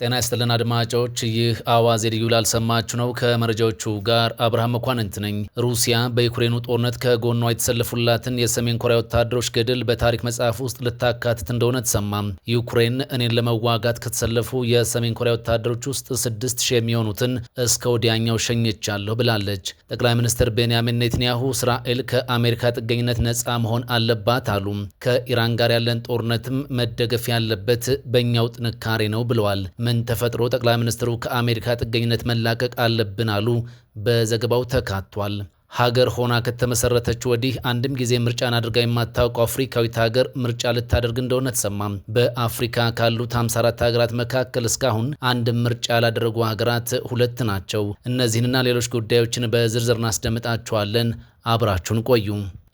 ጤና ይስጥልን አድማጮች፣ ይህ አዋዜ ልዩ ላልሰማችሁ ነው። ከመረጃዎቹ ጋር አብርሃም መኳንንት ነኝ። ሩሲያ በዩክሬኑ ጦርነት ከጎኗ የተሰለፉላትን የሰሜን ኮሪያ ወታደሮች ገድል በታሪክ መጽሐፍ ውስጥ ልታካትት እንደሆነ ተሰማ። ዩክሬን እኔን ለመዋጋት ከተሰለፉ የሰሜን ኮሪያ ወታደሮች ውስጥ 6000 የሚሆኑትን እስከ ወዲያኛው ሸኝቻለሁ ብላለች። ጠቅላይ ሚኒስትር ቤንያሚን ኔታንያሁ እስራኤል ከአሜሪካ ጥገኝነት ነፃ መሆን አለባት አሉ። ከኢራን ጋር ያለን ጦርነትም መደገፍ ያለበት በእኛው ጥንካሬ ነው ብለዋል። ምን ተፈጥሮ ጠቅላይ ሚኒስትሩ ከአሜሪካ ጥገኝነት መላቀቅ አለብን አሉ። በዘገባው ተካቷል። ሀገር ሆና ከተመሰረተች ወዲህ አንድም ጊዜ ምርጫን አድርጋ የማታውቀው አፍሪካዊት ሀገር ምርጫ ልታደርግ እንደሆነ ተሰማ። በአፍሪካ ካሉት 54 ሀገራት መካከል እስካሁን አንድም ምርጫ ያላደረጉ ሀገራት 2 ናቸው። እነዚህንና ሌሎች ጉዳዮችን በዝርዝር እናስደምጣችኋለን። አብራችሁን ቆዩ።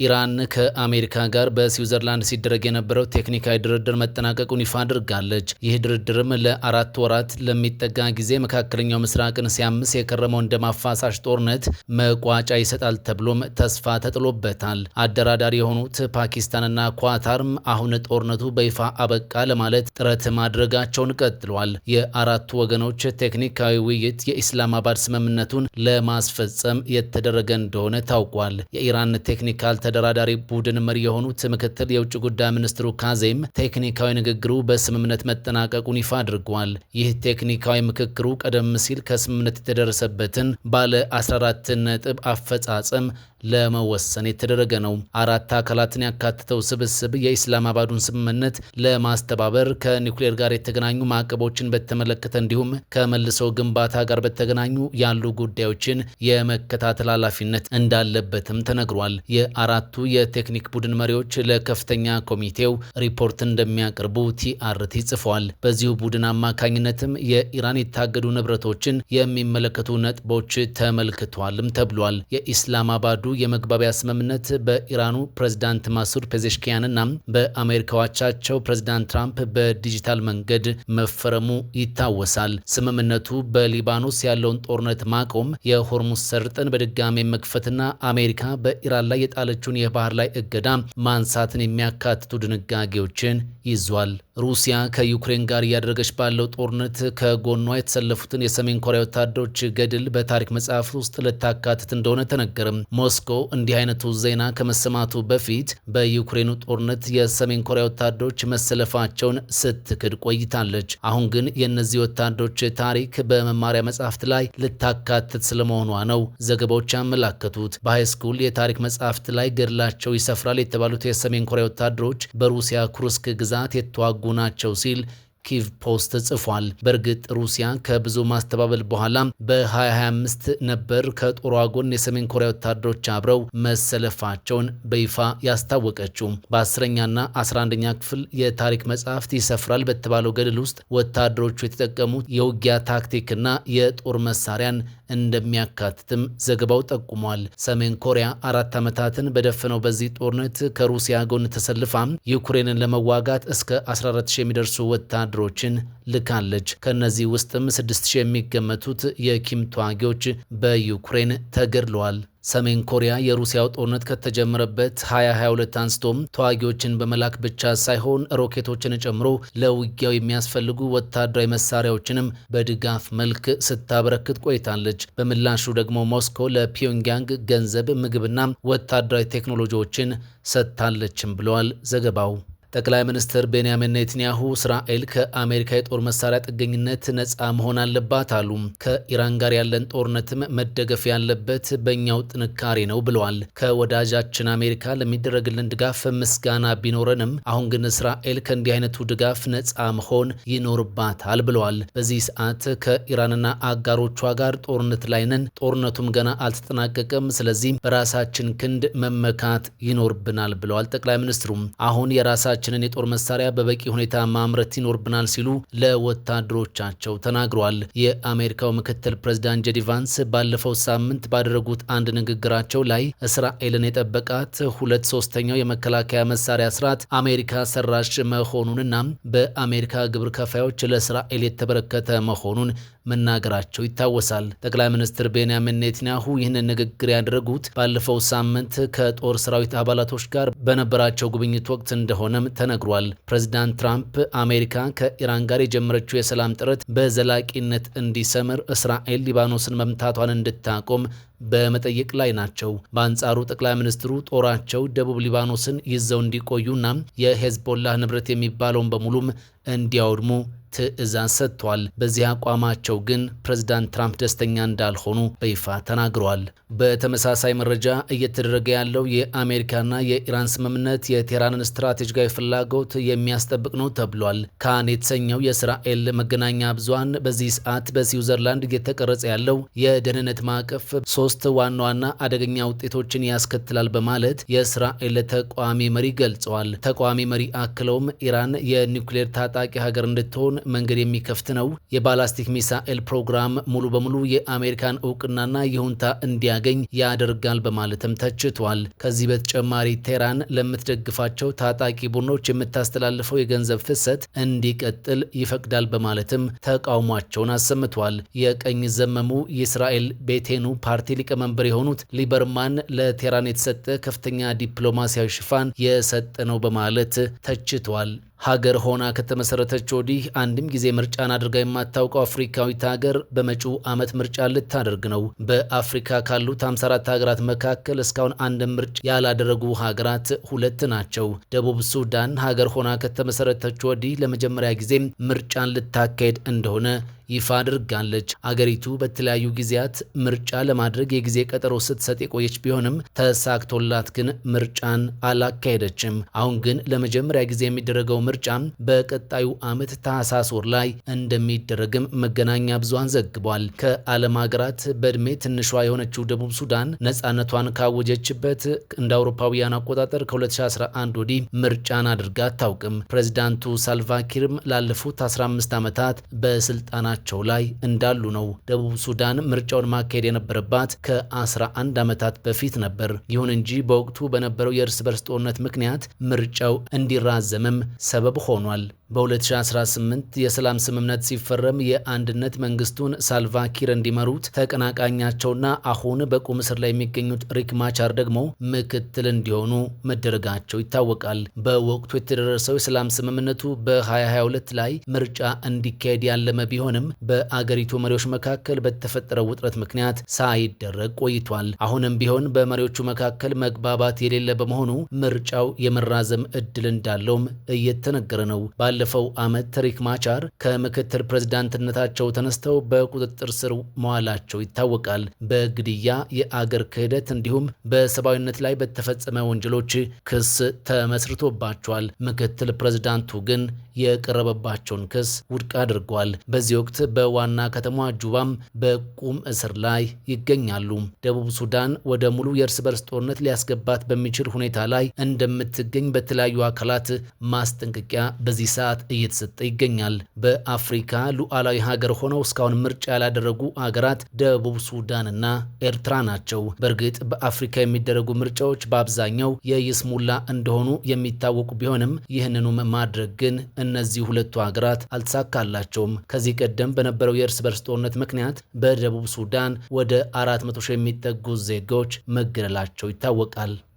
ኢራን ከአሜሪካ ጋር በስዊዘርላንድ ሲደረግ የነበረው ቴክኒካዊ ድርድር መጠናቀቁን ይፋ አድርጋለች። ይህ ድርድርም ለ4 ወራት ለሚጠጋ ጊዜ መካከለኛው ምስራቅን ሲያምስ የከረመውን ደም አፋሳሽ ጦርነት መቋጫ ይሰጣል ተብሎም ተስፋ ተጥሎበታል። አደራዳሪ የሆኑት ፓኪስታንና ኳታርም አሁን ጦርነቱ በይፋ አበቃ ለማለት ጥረት ማድረጋቸውን ቀጥለዋል። የአራቱ ወገኖች ቴክኒካዊ ውይይት የኢስላማባድ ስምምነቱን ለማስፈጸም የተደረገ እንደሆነ ታውቋል። የኢራን ቴክኒካል ተደራዳሪ ቡድን መሪ የሆኑት ምክትል የውጭ ጉዳይ ሚኒስትሩ ካዜም ቴክኒካዊ ንግግሩ በስምምነት መጠናቀቁን ይፋ አድርገዋል። ይህ ቴክኒካዊ ምክክሩ ቀደም ሲል ከስምምነት የተደረሰበትን ባለ 14 ነጥብ አፈጻጸም ለመወሰን የተደረገ ነው። 4 አካላትን ያካተተው ስብስብ የኢስላማባዱን ስምምነት ለማስተባበር ከኒውክሌር ጋር የተገናኙ ማዕቀቦችን በተመለከተ እንዲሁም ከመልሶ ግንባታ ጋር በተገናኙ ያሉ ጉዳዮችን የመከታተል ኃላፊነት እንዳለበትም ተነግሯል። የአራቱ የቴክኒክ ቡድን መሪዎች ለከፍተኛ ኮሚቴው ሪፖርት እንደሚያቀርቡ ቲአርቲ ጽፏል። በዚሁ ቡድን አማካኝነትም የኢራን የታገዱ ንብረቶችን የሚመለከቱ ነጥቦች ተመልክቷልም ተብሏል። የኢስላማባዱ የመግባቢያ ስምምነት በኢራኑ ፕሬዝዳንት ማሱድ ፔዜሽኪያንና በአሜሪካው አቻቸው ፕሬዝዳንት ትራምፕ በዲጂታል መንገድ መፈረሙ ይታወሳል። ስምምነቱ በሊባኖስ ያለውን ጦርነት ማቆም፣ የሆርሙዝ ሰርጥን በድጋሚ መክፈትና አሜሪካ በኢራን ላይ የጣለችውን የባህር ላይ እገዳ ማንሳትን የሚያካትቱ ድንጋጌዎችን ይዟል። ሩሲያ ከዩክሬን ጋር እያደረገች ባለው ጦርነት ከጎኗ የተሰለፉትን የሰሜን ኮሪያ ወታደሮች ገድል በታሪክ መጽሐፍ ውስጥ ልታካትት እንደሆነ ተነገረም። ሞስኮ እንዲህ አይነቱ ዜና ከመሰማቱ በፊት በዩክሬኑ ጦርነት የሰሜን ኮሪያ ወታደሮች መሰለፋቸውን ስትክድ ቆይታለች። አሁን ግን የእነዚህ ወታደሮች ታሪክ በመማሪያ መጽሐፍት ላይ ልታካትት ስለመሆኗ ነው ዘገባዎች ያመላከቱት። በሃይስኩል የታሪክ መጽሐፍት ላይ ገድላቸው ይሰፍራል የተባሉት የሰሜን ኮሪያ ወታደሮች በሩሲያ ኩርስክ ግዛት የተዋጉ ናቸው ሲል ኪቭ ፖስት ጽፏል። በእርግጥ ሩሲያ ከብዙ ማስተባበል በኋላ በ2025 ነበር ከጦሯ ጎን የሰሜን ኮሪያ ወታደሮች አብረው መሰለፋቸውን በይፋ ያስታወቀችው። በ10ኛና 11ኛ ክፍል የታሪክ መጽሐፍት ይሰፍራል በተባለው ገድል ውስጥ ወታደሮቹ የተጠቀሙት የውጊያ ታክቲክና የጦር መሳሪያን እንደሚያካትትም ዘገባው ጠቁሟል። ሰሜን ኮሪያ 4 ዓመታትን በደፈነው በዚህ ጦርነት ከሩሲያ ጎን ተሰልፋ ዩክሬንን ለመዋጋት እስከ 14000 የሚደርሱ ወታደሮችን ልካለች። ከነዚህ ውስጥም 6000 የሚገመቱት የኪም ተዋጊዎች በዩክሬን ተገድለዋል። ሰሜን ኮሪያ የሩሲያው ጦርነት ከተጀመረበት 2022 አንስቶም ተዋጊዎችን በመላክ ብቻ ሳይሆን ሮኬቶችን ጨምሮ ለውጊያው የሚያስፈልጉ ወታደራዊ መሳሪያዎችንም በድጋፍ መልክ ስታበረክት ቆይታለች። በምላሹ ደግሞ ሞስኮ ለፒዮንግያንግ ገንዘብ፣ ምግብና ወታደራዊ ቴክኖሎጂዎችን ሰጥታለችም ብለዋል ዘገባው። ጠቅላይ ሚኒስትር ቤንያሚን ኔታንያሁ እስራኤል ከአሜሪካ የጦር መሳሪያ ጥገኝነት ነፃ መሆን አለባት አሉ። ከኢራን ጋር ያለን ጦርነትም መደገፍ ያለበት በእኛው ጥንካሬ ነው ብለዋል። ከወዳጃችን አሜሪካ ለሚደረግልን ድጋፍ ምስጋና ቢኖረንም አሁን ግን እስራኤል ከእንዲህ አይነቱ ድጋፍ ነፃ መሆን ይኖርባታል ብለዋል። በዚህ ሰዓት ከኢራንና አጋሮቿ ጋር ጦርነት ላይ ነን። ጦርነቱም ገና አልተጠናቀቀም። ስለዚህ በራሳችን ክንድ መመካት ይኖርብናል ብለዋል ጠቅላይ ሚኒስትሩም። አሁን የራሳችንን የጦር መሳሪያ በበቂ ሁኔታ ማምረት ይኖርብናል ሲሉ ለወታደሮቻቸው ተናግረዋል። የአሜሪካው ምክትል ፕሬዝዳንት ጄዲ ቫንስ ባለፈው ሳምንት ባደረጉት አንድ ንግግራቸው ላይ እስራኤልን የጠበቃት 2/3 የመከላከያ መሳሪያ ስርዓት አሜሪካ ሰራሽ መሆኑንና በአሜሪካ ግብር ከፋዮች ለእስራኤል የተበረከተ መሆኑን መናገራቸው ይታወሳል። ጠቅላይ ሚኒስትር ቤንያሚን ኔታንያሁ ይህንን ንግግር ያደረጉት ባለፈው ሳምንት ከጦር ሰራዊት አባላቶች ጋር በነበራቸው ጉብኝት ወቅት እንደሆነም ተነግሯል። ፕሬዚዳንት ትራምፕ አሜሪካ ከኢራን ጋር የጀመረችው የሰላም ጥረት በዘላቂነት እንዲሰምር እስራኤል ሊባኖስን መምታቷን እንድታቆም በመጠየቅ ላይ ናቸው። በአንጻሩ ጠቅላይ ሚኒስትሩ ጦራቸው ደቡብ ሊባኖስን ይዘው እንዲቆዩና የሄዝቦላህ ንብረት የሚባለውን በሙሉም እንዲያወድሙ ትዕዛዝ ሰጥቷል። በዚህ አቋማቸው ግን ፕሬዝዳንት ትራምፕ ደስተኛ እንዳልሆኑ በይፋ ተናግረዋል። በተመሳሳይ መረጃ እየተደረገ ያለው የአሜሪካና የኢራን ስምምነት የቴህራንን ስትራቴጂካዊ ፍላጎት የሚያስጠብቅ ነው ተብሏል። ካን የተሰኘው የእስራኤል መገናኛ ብዙሃን በዚህ ሰዓት በስዊዘርላንድ እየተቀረጸ ያለው የደህንነት ማዕቀፍ 3 ዋና ዋና አደገኛ ውጤቶችን ያስከትላል በማለት የእስራኤል ተቃዋሚ መሪ ገልጸዋል። ተቃዋሚ መሪ አክለውም ኢራን የኒውክሌር ታጣቂ ሀገር እንድትሆን መንገድ የሚከፍት ነው። የባላስቲክ ሚሳኤል ፕሮግራም ሙሉ በሙሉ የአሜሪካን እውቅናና ይሁንታ እንዲያገኝ ያደርጋል በማለትም ተችቷል። ከዚህ በተጨማሪ ቴህራን ለምትደግፋቸው ታጣቂ ቡድኖች የምታስተላልፈው የገንዘብ ፍሰት እንዲቀጥል ይፈቅዳል በማለትም ተቃውሟቸውን አሰምቷል። የቀኝ ዘመሙ የእስራኤል ቤቴኑ ፓርቲ ሊቀመንበር የሆኑት ሊበርማን ለቴህራን የተሰጠ ከፍተኛ ዲፕሎማሲያዊ ሽፋን የሰጠ ነው በማለት ተችቷል። ሀገር ሆና ከተመሰረተች ወዲህ አንድም ጊዜ ምርጫን አድርጋ የማታውቀው አፍሪካዊት ሀገር በመጪው ዓመት ምርጫ ልታደርግ ነው። በአፍሪካ ካሉት 54 ሀገራት መካከል እስካሁን አንድም ምርጫ ያላደረጉ ሀገራት 2 ናቸው። ደቡብ ሱዳን ሀገር ሆና ከተመሰረተች ወዲህ ለመጀመሪያ ጊዜም ምርጫን ልታካሄድ እንደሆነ ይፋ አድርጋለች። አገሪቱ በተለያዩ ጊዜያት ምርጫ ለማድረግ የጊዜ ቀጠሮ ስትሰጥ የቆየች ቢሆንም ተሳክቶላት ግን ምርጫን አላካሄደችም። አሁን ግን ለመጀመሪያ ጊዜ የሚደረገው ምርጫ በቀጣዩ ዓመት ታህሳስ ወር ላይ እንደሚደረግም መገናኛ ብዙሃን ዘግቧል። ከዓለም ሀገራት በእድሜ ትንሿ የሆነችው ደቡብ ሱዳን ነፃነቷን ካወጀችበት እንደ አውሮፓውያን አቆጣጠር ከ2011 ወዲህ ምርጫን አድርጋ አታውቅም። ፕሬዚዳንቱ ሳልቫኪርም ላለፉት 15 ዓመታት በስልጣናቸው ላይ እንዳሉ ነው። ደቡብ ሱዳን ምርጫውን ማካሄድ የነበረባት ከ11 ዓመታት በፊት ነበር። ይሁን እንጂ በወቅቱ በነበረው የእርስ በርስ ጦርነት ምክንያት ምርጫው እንዲራዘምም ሰበብ ሆኗል። በ2018 የሰላም ስምምነት ሲፈረም የአንድነት መንግስቱን ሳልቫኪር እንዲመሩት ተቀናቃኛቸውና አሁን በቁም እስር ላይ የሚገኙት ሪክ ማቻር ደግሞ ምክትል እንዲሆኑ መደረጋቸው ይታወቃል። በወቅቱ የተደረሰው የሰላም ስምምነቱ በ2022 ላይ ምርጫ እንዲካሄድ ያለመ ቢሆንም በአገሪቱ መሪዎች መካከል በተፈጠረው ውጥረት ምክንያት ሳይደረግ ቆይቷል። አሁንም ቢሆን በመሪዎቹ መካከል መግባባት የሌለ በመሆኑ ምርጫው የመራዘም እድል እንዳለውም እየተነገረ ነው። ባለፈው ዓመት ሪክ ማቻር ከምክትል ፕሬዝዳንትነታቸው ተነስተው በቁጥጥር ስር መዋላቸው ይታወቃል። በግድያ፣ የአገር ክህደት እንዲሁም በሰብአዊነት ላይ በተፈጸመ ወንጀሎች ክስ ተመስርቶባቸዋል። ምክትል ፕሬዝዳንቱ ግን የቀረበባቸውን ክስ ውድቅ አድርጓል። በዚህ ወቅት በዋና ከተማ ጁባም በቁም እስር ላይ ይገኛሉ። ደቡብ ሱዳን ወደ ሙሉ የእርስ በርስ ጦርነት ሊያስገባት በሚችል ሁኔታ ላይ እንደምትገኝ በተለያዩ አካላት ማስጠንቀቂያ በዚህ ሰዓት እየተሰጠ ይገኛል። በአፍሪካ ሉዓላዊ ሀገር ሆነው እስካሁን ምርጫ ያላደረጉ ሀገራት ደቡብ ሱዳንና ኤርትራ ናቸው። በእርግጥ በአፍሪካ የሚደረጉ ምርጫዎች በአብዛኛው የይስሙላ እንደሆኑ የሚታወቁ ቢሆንም ይህንኑም ማድረግ ግን እነዚህ ሁለቱ ሀገራት አልተሳካላቸውም። ከዚህ ቀደም በነበረው የእርስ በርስ ጦርነት ምክንያት በደቡብ ሱዳን ወደ 400 ሺህ የሚጠጉ ዜጎች መገደላቸው ይታወቃል።